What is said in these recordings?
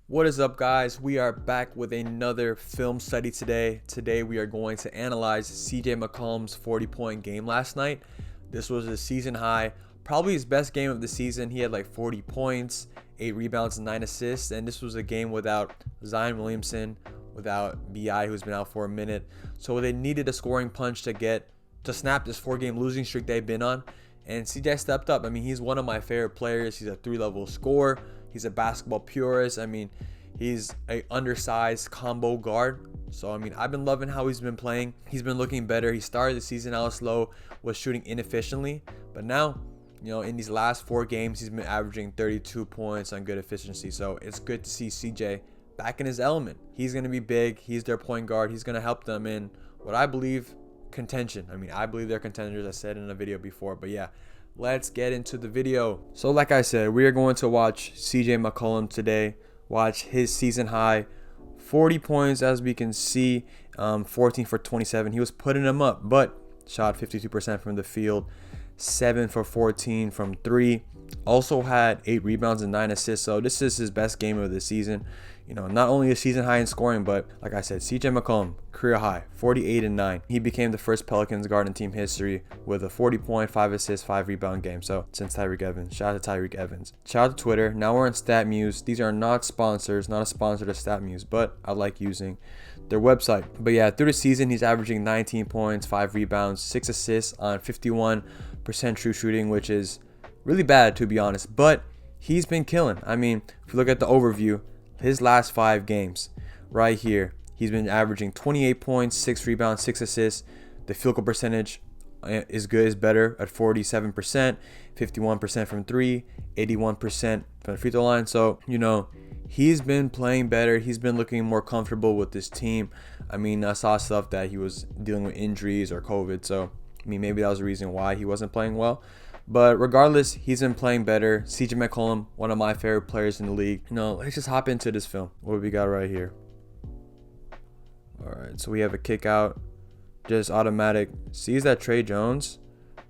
What is up, guys? We are back with another film study today. Today we are going to analyze CJ McCollum's 40-point game last night. This was a season high, probably his best game of the season. He had like 40 points, 8 rebounds, and 9 assists, and this was a game without Zion Williamson, without BI, who's been out for a minute. So they needed a scoring punch to snap this 4-game losing streak they've been on, and CJ stepped up. I mean, he's one of my favorite players. He's a 3-level scorer. He's a basketball purist. I mean, he's a undersized combo guard. So, I mean, I've been loving how he's been playing. He's been looking better. He started the season out slow, was shooting inefficiently. But now, in these last 4 games, he's been averaging 32 points on good efficiency. So, it's good to see CJ back in his element. He's going to be big. He's their point guard. He's going to help them in what I believe contention. I mean, I believe they're contenders. I said in a video before. But yeah, let's get into the video. So like I said, we are going to watch CJ McCollum today. Watch his season high 40 points, as we can see, 14 for 27. He was putting them up, but shot 52% from the field, 7 for 14 from 3. Also had 8 rebounds and 9 assists. So this is his best game of the season. Not only a season high in scoring, but like I said, CJ McCollum, career high, 48 and 9. He became the first Pelicans guard in team history with a 40-point, 5 assist, 5 rebound game. So since Tyreek Evans, shout out to Tyreek Evans. Shout out to Twitter. Now we're on StatMuse. These are not sponsors, not a sponsor to StatMuse, but I like using their website. But yeah, through the season, he's averaging 19 points, 5 rebounds, 6 assists on 51% true shooting, which is really bad, to be honest. But he's been killing. I mean, if you look at the overview, his last 5 games right here, he's been averaging 28 points, 6 rebounds, 6 assists. The field goal percentage is better at 47%, 51% from 3, 81% from the free throw line. So, he's been playing better. He's been looking more comfortable with this team. I mean, I saw stuff that he was dealing with injuries or COVID. So, I mean, maybe that was the reason why he wasn't playing well. But regardless, he's been playing better. CJ McCollum, one of my favorite players in the league. Let's just hop into this film. What do we got right here? All right, so we have a kick out. Just automatic. Sees that Trey Jones.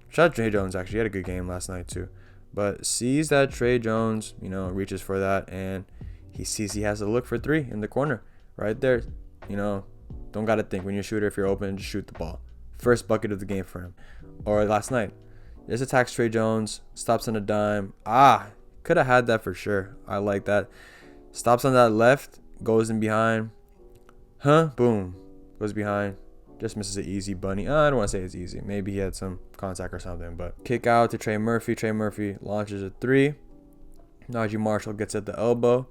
Shout out Trey Jones, actually. He had a good game last night, too. But sees that Trey Jones, reaches for that. And he sees he has to look for 3 in the corner. Right there. Don't got to think. When you're a shooter, if you're open, just shoot the ball. First bucket of the game for him. Or last night. Just attacks Trey Jones, stops on a dime. Could have had that for sure. I like that. Stops on that left, goes in behind. Boom. Goes behind. Just misses an easy bunny. I don't want to say it's easy. Maybe he had some contact or something. But kick out to Trey Murphy. Trey Murphy launches a 3. Najee Marshall gets at the elbow.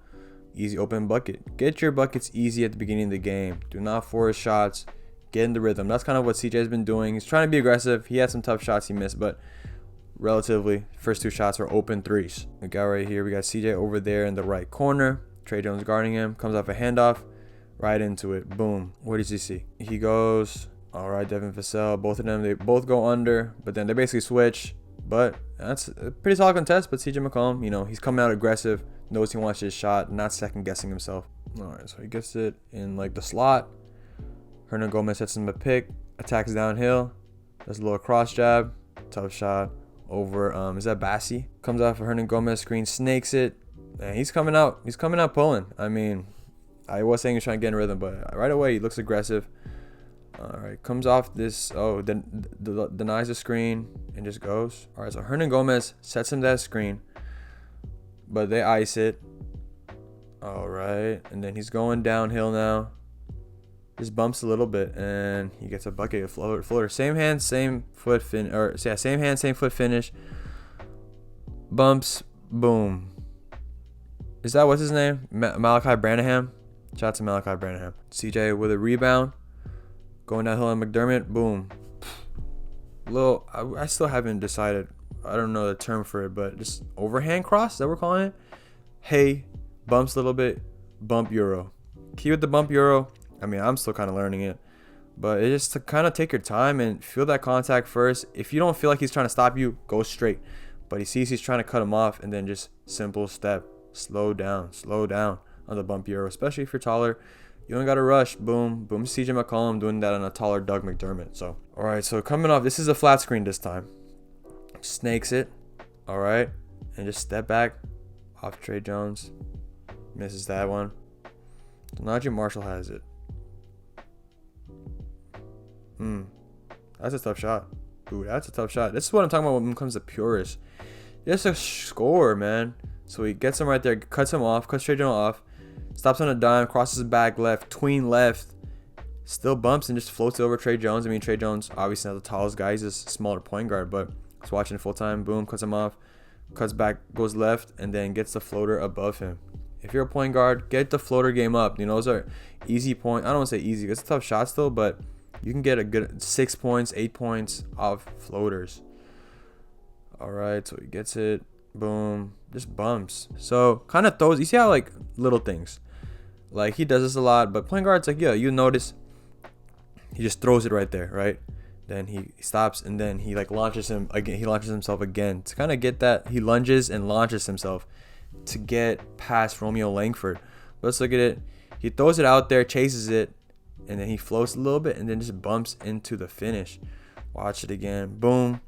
Easy open bucket. Get your buckets easy at the beginning of the game. Do not force shots. Get in the rhythm. That's kind of what CJ's been doing. He's trying to be aggressive. He had some tough shots he missed, but relatively, first 2 shots were open 3s. We got right here. We got CJ over there in the right corner. Trey Jones guarding him. Comes off a handoff. Right into it. Boom. What does he see? He goes, all right, Devin Vassell. Both of them, they both go under, but then they basically switch. But that's a pretty solid contest. But CJ McCollum, he's coming out aggressive. Knows he wants his shot. Not second guessing himself. All right, so he gets it in the slot. Hernan Gomez sets him a pick, attacks downhill, does a little cross jab, tough shot over, is that Bassi? Comes out for Hernan Gomez, screen, snakes it, and he's coming out pulling. I mean, I was saying he's trying to get in rhythm, but right away he looks aggressive. All right, comes off this, denies the screen and just goes. All right, so Hernan Gomez sets him that screen, but they ice it. All right, and then he's going downhill now. Just bumps a little bit, and he gets a bucket of floater. Same hand, same foot finish. Bumps, boom. Is that what's his name? Malachi Branham. Shout out to Malachi Branham. CJ with a rebound, going downhill on McDermott. Boom. I still haven't decided. I don't know the term for it, but just overhand cross. Is that what we're calling it? Hey, bumps a little bit. Bump euro. Key with the bump euro. I mean, I'm still kind of learning it, but it's just to kind of take your time and feel that contact first. If you don't feel like he's trying to stop you, go straight. But he sees he's trying to cut him off, and then just simple step, slow down on the bump euro. Especially if you're taller, you don't got to rush. Boom, boom. CJ McCollum doing that on a taller Doug McDermott. So, all right, so coming off, this is a flat screen this time. Snakes it, all right, and just step back off Trey Jones. Misses that one. Najee Marshall has it. That's a tough shot. Ooh, that's a tough shot. This is what I'm talking about when it comes to purists. Just a score, man. So he gets him right there, cuts him off, cuts Trey Jones off, stops on a dime, crosses back left, tween left, still bumps and just floats it over Trey Jones. I mean, Trey Jones obviously not the tallest guy. He's a smaller point guard, but he's watching it full time. Boom, cuts him off, cuts back, goes left, and then gets the floater above him. If you're a point guard, get the floater game up. You know, those are easy point. I don't want to say easy. It's a tough shot still, but you can get a good 6 points, 8 points off floaters. All right, so he gets it. Boom. Just bumps. So kind of throws. You see how like little things. Like he does this a lot, but point guards like, yeah, you notice he just throws it right there, right? Then he stops and then he like launches him again. He launches himself again to kind of get that. He lunges and launches himself to get past Romeo Langford. Let's look at it. He throws it out there, chases it, and then he floats a little bit and then just bumps into the finish. Watch it again. Boom.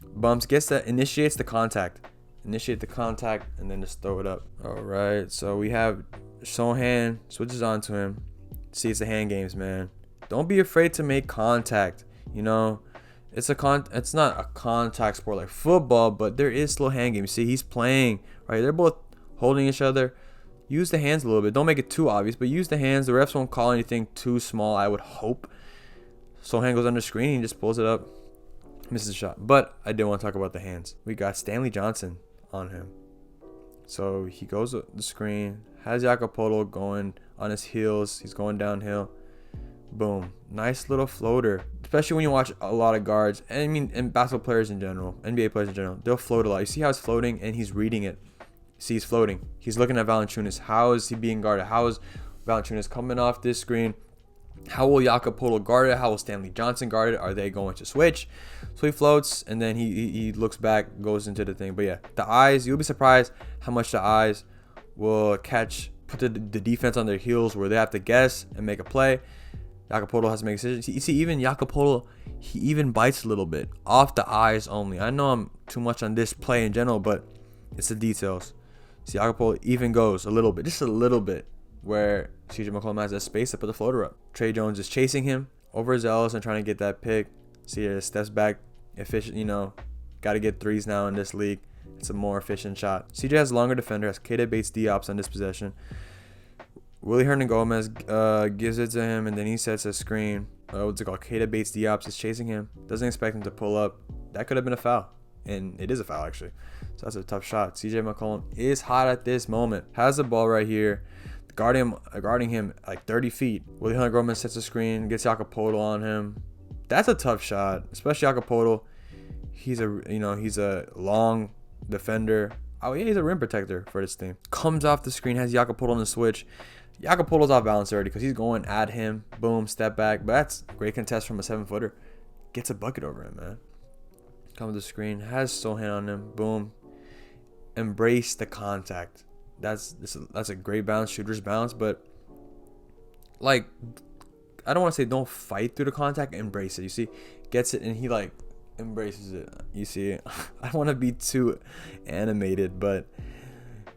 Bumps, gets that, initiates the contact. Initiate the contact and then just throw it up. All right, so we have Sohan switches on to him. See, it's the hand games, man. Don't be afraid to make contact. You know, it's not a contact sport like football, but there is still hand games. See, he's playing, right? They're both holding each other. Use the hands a little bit. Don't make it too obvious, but use the hands. The refs won't call anything too small, I would hope. Sohan goes under screen and just pulls it up. Misses the shot. But I did want to talk about the hands. We got Stanley Johnson on him. So he goes to the screen, has Jacopoto going on his heels. He's going downhill. Boom. Nice little floater. Especially when you watch a lot of guards. And I mean, and basketball players in general, NBA players in general, they'll float a lot. You see how it's floating and he's reading it. See, he's floating. He's looking at Valanciunas. How is he being guarded? How is Valanciunas coming off this screen? How will Jacopoto guard it? How will Stanley Johnson guard it? Are they going to switch? So he floats, and then he looks back, goes into the thing. But yeah, the eyes, you'll be surprised how much the eyes will put the defense on their heels where they have to guess and make a play. Jacopoto has to make decisions. You see, even Jacopoto, he even bites a little bit off the eyes only. I know I'm too much on this play in general, but it's the details. See, Jacopoto even goes a little bit, just a little bit, where CJ McCollum has that space to put the floater up. Trey Jones is chasing him, overzealous and trying to get that pick. See, it steps back, efficient, you know, got to get threes now in this league. It's a more efficient shot. CJ has longer defender, has Keita Bates-Diop on this possession. Willie Hernan-Gomez gives it to him, and then he sets a screen. What's it called? Keita Bates-Diop is chasing him. Doesn't expect him to pull up. That could have been a foul. And it is a foul, actually. So that's a tough shot. CJ McCollum is hot at this moment. Has the ball right here. Guarding him like 30 feet. Willie Hernan-Gomez sets a screen, gets Jacopoto on him. That's a tough shot, especially Jacopoto. He's a long defender. Oh yeah, he's a rim protector for this team. Comes off the screen, has Jacopoto on the switch. Jacopoto's off balance already because he's going at him. Boom, step back. But that's a great contest from a 7-footer. Gets a bucket over him, man. Comes to the screen, has Sohan on him. Boom. Embrace the contact. That's a great bounce, shooter's bounce, but like I don't want to say don't fight through the contact, embrace it. You see, gets it and he like embraces it. You see, I don't want to be too animated, but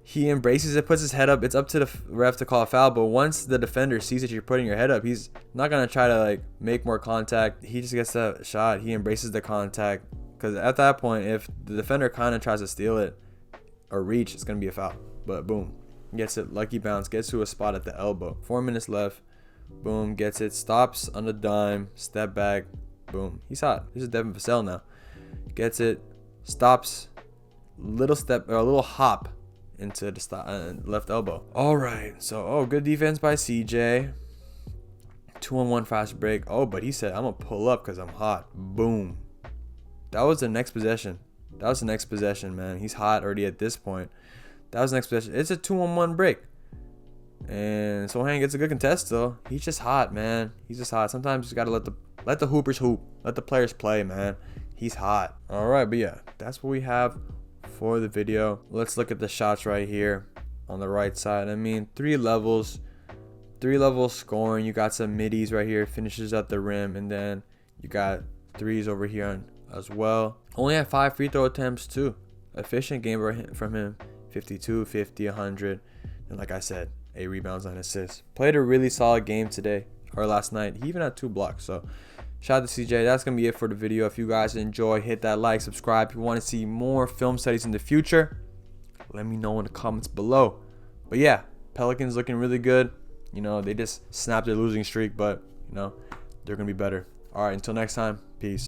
he embraces it, puts his head up. It's up to the ref to call a foul, but once the defender sees that you're putting your head up, he's not gonna try to like make more contact. He just gets that shot. He embraces the contact because at that point, if the defender kind of tries to steal it or reach, it's gonna be a foul. But boom, gets it, lucky bounce, gets to a spot at the elbow. 4 minutes left. Boom, gets it, stops on the dime, step back, boom. He's hot. This is Devin Vassell now. Gets it, stops, little hop into the left elbow. All right, so good defense by CJ. 2-on-1 fast break. Oh, but he said, I'm gonna pull up because I'm hot. Boom. That was the next possession. Man. He's hot already at this point. That was the next possession. It's a 2-on-1 break. And Sohan gets a good contest though. He's just hot, man. He's just hot. Sometimes you just gotta let the hoopers hoop. Let the players play, man. He's hot. Alright, but yeah, that's what we have for the video. Let's look at the shots right here on the right side. I mean, three levels scoring. You got some middies right here, finishes at the rim, and then you got threes over here as well. Only had 5 free throw attempts too. Efficient game from him. 52, 50, 100, And like I said, 8 rebounds, 9 assists. Played a really solid game today or last night. He even had 2 blocks. So shout out to CJ. That's going to be it for the video. If you guys enjoy, hit that like, subscribe. If you want to see more film studies in the future, let me know in the comments below. But yeah, Pelicans looking really good. You know, they just snapped their losing streak, but, you know, they're going to be better. All right, until next time, peace.